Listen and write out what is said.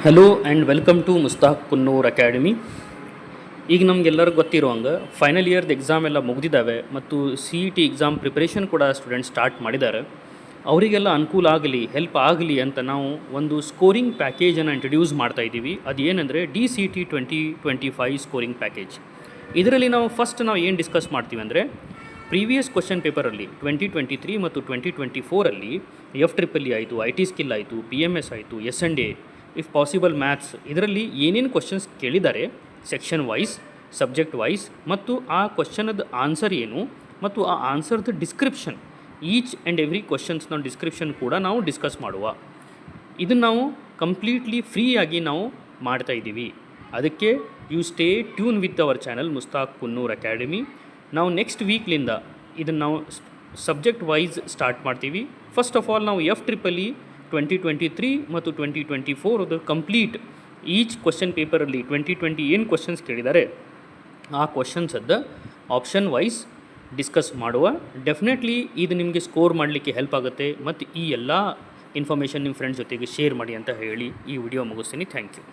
Hello and welcome to Mushtaq Kunnur academy. ಈಗ ನಮಗೆಲ್ಲರಿಗೂ ಗೊತ್ತಿರುವಂಗೆ final ಇಯರ್ದು exam ಎಲ್ಲ ಮುಗಿದಿದ್ದಾವೆ ಮತ್ತು CET ಎಕ್ಸಾಮ್ ಪ್ರಿಪ್ರೇಷನ್ ಕೂಡ ಸ್ಟೂಡೆಂಟ್ಸ್ ಸ್ಟಾರ್ಟ್ ಮಾಡಿದ್ದಾರೆ. ಅವರಿಗೆಲ್ಲ ಅನುಕೂಲ ಆಗಲಿ, ಹೆಲ್ಪ್ ಆಗಲಿ ಅಂತ ನಾವು ಒಂದು ಸ್ಕೋರಿಂಗ್ ಪ್ಯಾಕೇಜನ್ನು ಇಂಟ್ರಡ್ಯೂಸ್ ಮಾಡ್ತಾ ಇದ್ದೀವಿ. ಅದು ಏನಂದರೆ DCT 2025 ಸ್ಕೋರಿಂಗ್ ಪ್ಯಾಕೇಜ್. ಇದರಲ್ಲಿ ನಾವು ಏನು ಡಿಸ್ಕಸ್ ಮಾಡ್ತೀವಿ ಅಂದರೆ, ಪ್ರೀವಿಯಸ್ ಕ್ವಶನ್ ಪೇಪರಲ್ಲಿ 2023 ಮತ್ತು 2024ಅಲ್ಲಿ FEEE ಆಯಿತು, IT ಸ್ಕಿಲ್ ಆಯಿತು, PMS ಆಯಿತು, S&A, ಇಫ್ ಪಾಸಿಬಲ್ ಮ್ಯಾಥ್ಸ್, ಇದರಲ್ಲಿ ಏನೇನು ಕ್ವಶನ್ಸ್ ಕೇಳಿದ್ದಾರೆ ಸೆಕ್ಷನ್ ವೈಸ್, ಸಬ್ಜೆಕ್ಟ್ ವೈಸ್, ಮತ್ತು ಆ ಕ್ವಶನದ ಆನ್ಸರ್ ಏನು ಮತ್ತು ಆ ಆನ್ಸರ್ದು ಡಿಸ್ಕ್ರಿಪ್ಷನ್, ಈಚ್ ಆ್ಯಂಡ್ ಎವ್ರಿ ಕ್ವಶನ್ಸ್ನ ಡಿಸ್ಕ್ರಿಪ್ಷನ್ ಕೂಡ ನಾವು ಡಿಸ್ಕಸ್ ಮಾಡುವ. ಇದನ್ನು ನಾವು ಕಂಪ್ಲೀಟ್ಲಿ ಫ್ರೀಯಾಗಿ ನಾವು ಮಾಡ್ತಾಯಿದ್ದೀವಿ. ಅದಕ್ಕೆ you stay tune with our channel Mushtaq Kunnur academy. ನಾವು ನೆಕ್ಸ್ಟ್ ವೀಕ್ಲಿಂದ ಇದನ್ನು ನಾವು ಸಬ್ಜೆಕ್ಟ್ ವೈಸ್ ಸ್ಟಾರ್ಟ್ ಮಾಡ್ತೀವಿ. ಫಸ್ಟ್ ಆಫ್ ಆಲ್ ನಾವು FEEE 2023 ಮತ್ತು 2024 ಕಂಪ್ಲೀಟ್ ಈಚ್ ಕ್ವಶನ್ ಪೇಪರಲ್ಲಿ 2020 ಏನು ಕ್ವಶನ್ಸ್ ಕೇಳಿದ್ದಾರೆ ಆ ಕ್ವಶನ್ಸದ್ದು ಆಪ್ಷನ್ ವೈಸ್ ಡಿಸ್ಕಸ್ ಮಾಡುವ. ಡೆಫಿನೆಟ್ಲಿ ಇದು ನಿಮಗೆ ಸ್ಕೋರ್ ಮಾಡಲಿಕ್ಕೆ ಹೆಲ್ಪ್ ಆಗುತ್ತೆ. ಮತ್ತು ಈ ಎಲ್ಲ ಇನ್ಫಾರ್ಮೇಷನ್ ನಿಮ್ಮ ಫ್ರೆಂಡ್ಸ್ ಜೊತೆಗೆ ಶೇರ್ ಮಾಡಿ ಅಂತ ಹೇಳಿ ಈ ವಿಡಿಯೋ ಮುಗಿಸ್ತೀನಿ. Thank you.